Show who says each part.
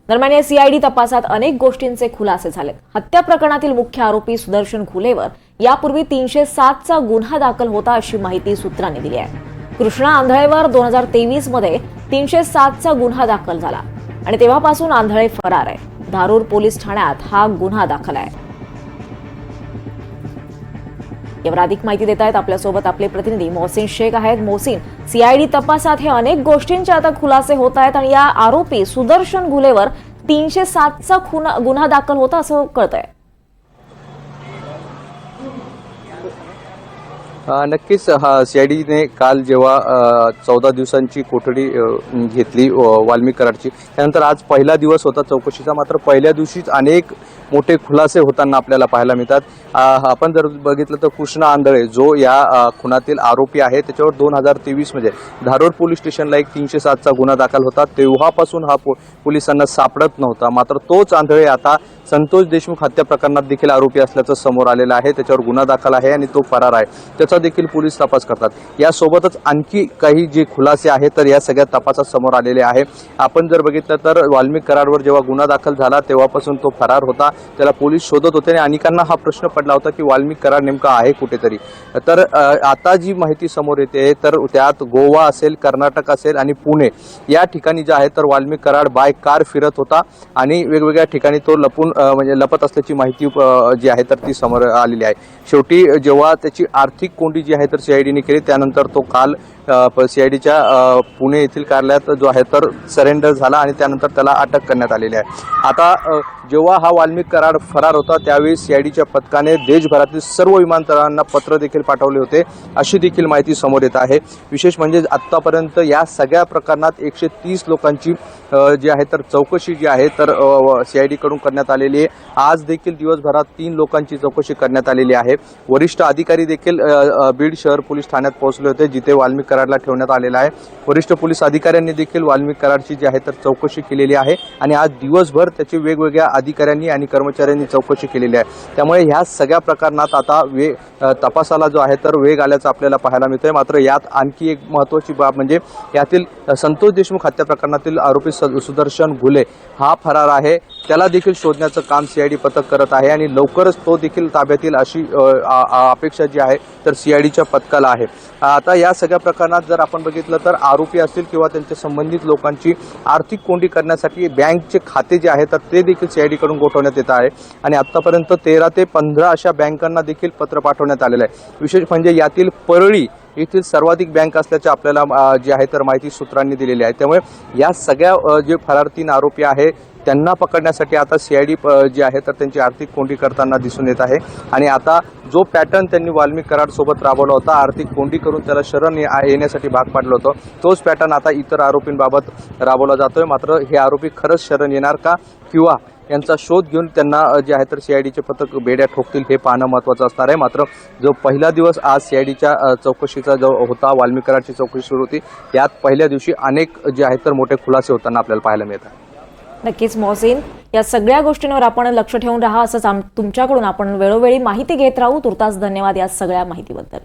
Speaker 1: दरम्यान या सीआयडी तपासात अनेक गोष्टींचे खुलासे झालेत। हत्या प्रकरणातील मुख्य आरोपी सुदर्शन घुलेवर यापूर्वी 307चा गुन्हा दाखल होता अशी माहिती सूत्रांनी दिली आहे। कृष्णा आंधळेवर 2023 मध्ये 307चा गुन्हा दाखल झाला आणि तेव्हापासून आंधळे फरार आहे। धारूर पोलीस ठाण्यात हा गुन्हा दाखल आहे। यावर अधिक माहिती देत आहेत आपल्यासोबत आपले प्रतिनिधी मोहसिन शेख आहेत। मोहसिन, सीआयडी तपासात हे अनेक गोष्टींचे आता खुलासे होत आहेत आणि या आरोपी सुदर्शन घुलेवर 307चा गुन्हा दाखल होता असं कळतंय।
Speaker 2: नक्कीच सीआयडीने काल जेव्हा 14 दिवसांची कोठडी घेतली वाल्मिक कराडची, त्यानंतर आज पहिला दिवस होता चौकशीचा। मात्र पहिल्या दिवशीच अनेक मोठे खुलासे होताना आपल्याला पाहायला मिळतात। आपण जर बघितलं तर कृष्णा आंधळे जो या खुनातील आरोपी आहे, त्याच्यावर 2023 मध्ये धारूर पोलीस स्टेशनला एक 307चा गुन्हा दाखल होता। तेव्हापासून हा पोलिसांना सापडत नव्हता। मात्र तोच आंधळे आता संतोष देशमुख हत्या प्रकरणात देखील आरोपी असल्याचं समोर आलेलं आहे। त्याच्यावर गुन्हा दाखल आहे आणि तो फरार आहे, त्याचा देखील पोलीस तपास करतात। यासोबतच आणखी काही जे खुलासे आहेत तर या सगळ्या तपासात समोर आलेले आहे। आपण जर बघितलं तर वाल्मिक कराडवर जेव्हा गुन्हा दाखल झाला तेव्हापासून तो फरार होता, त्याला पोलीस शोधत होते आणि अनेकांना हा प्रश्न पडला होता की वाल्मिक कराड नेमका आहे कुठेतरी। तर आता जी माहिती समोर येते तर त्यात गोवा असेल, कर्नाटक असेल आणि पुणे या ठिकाणी जे आहे तर वाल्मिक कराड बाय कार फिरत होता आणि वेगवेगळ्या ठिकाणी तो म्हणजे लपत असल्याची माहिती जी आहे तर ती समोर आलेली आहे। शेवटी जेव्हा त्याची आर्थिक कोंडी जी आहे तर सीआयडीने केली, त्यानंतर तो काल सीआयडीच्या पुणे येथील कार्यालयात जो आहे तर सरेंडर झाला आणि त्यानंतर त्याला अटक करण्यात आलेली आहे। आता जेव्हा हा वाल्मिक कराड फरार होता त्यावेळी सीआयडीच्या पथकाने देशभरातील सर्व विमानतळांना पत्र देखील पाठवले होते अशी देखील माहिती समोर येत आहे। विशेष म्हणजे आतापर्यंत या सगळ्या प्रकरणात 130 लोकांची जी आहे तर चौकशी जी आहे तर सीआयडी कडून करण्यात आलेली आहे। आज देखील दिवसभरात 3 लोकांची चौकशी करण्यात आलेली आहे। वरिष्ठ अधिकारी देखील बीड शहर पोलीस ठाण्यात पोहोचले होते, जिथे वाल्मिक कराडला ठेवण्यात आलेला आहे। वरिष्ठ पोलीस अधिकाऱ्यांनी देखील वाल्मिक कराडची जी आहे तर चौकशी केलेली आहे आणि आज दिवसभर त्याची वेगवेगळ्या अधिकाऱ्यांनी आणि कर्मचाऱ्यांनी चौकशी केलेली आहे। त्यामुळे ह्या सगळ्या प्रकरणात आता तपासाला जो आहे तर वेग आल्याचं आपल्याला पाहायला मिळतंय। मात्र यात आणखी एक महत्त्वाची बाब म्हणजे यातील संतोष देशमुख हत्या प्रकरणातील आरोपी सुदर्शन घुले हा फरार आहे। त्याला देखील शोधण्याचं काम सीआयडी पथक करत आहे आणि लवकरच तो देखील ताब्यात येईल अशी अपेक्षा जी आहे तर सीआयडीच्या पथकाला आहे। आता या सगळ्या प्रकरणात जर आपण बघितलं तर आरोपी असतील किंवा त्यांच्या संबंधित लोकांची आर्थिक कोंडी करण्यासाठी बँकचे खाते जे आहे तर ते देखील सीआयडी कडून गोठवण्यात येत आहे आणि आतापर्यंत 13 ते 15 अशा बँकांना देखील पत्र पाठवण्यात आलेलं आहे। विशेष म्हणजे यातील परळी येथील सर्वाधिक बँक असल्याचे आपल्याला जे आहे तर माहिती सूत्रांनी दिलेली आहे। त्यामुळे या सगळ्या जे फरार 3 आरोपी आहे त्यांना पकडण्यासाठी आता सीआयडी जी आहे तर त्यांची आर्थिक कोंडी करताना दिसून येत आहे आणि आता जो पॅटर्न त्यांनी वाल्मिक कराड सोबत राबवला होता, आर्थिक कोंडी करून त्याला शरण येण्यासाठी भाग पाडलं होतं, तोच पॅटर्न आता इतर आरोपींबाबत राबवला जातोय। मात्र हे आरोपी खरंच शरण येणार का किंवा यांचा शोध घेऊन त्यांना जे आहे तर सीआयडीचे पथक बेड्या ठोकतील हे पाहणं महत्त्वाचं असणार आहे। मात्र जो पहिला दिवस आज सीआयडीच्या चौकशीचा जो होता, वाल्मिक कराडची चौकशी सुरू होती, यात पहिल्या दिवशी अनेक जे आहेत तर मोठे खुलासे होताना आपल्याला पाहायला मिळतात।
Speaker 1: नक्कीच मोहसिन, या सगळ्या गोष्टींवर आपण लक्ष ठेवून राहा असंच तुमच्याकडून आपण वेळोवेळी माहिती घेत राहू। तुर्तास धन्यवाद या सगळ्या माहितीबद्दल।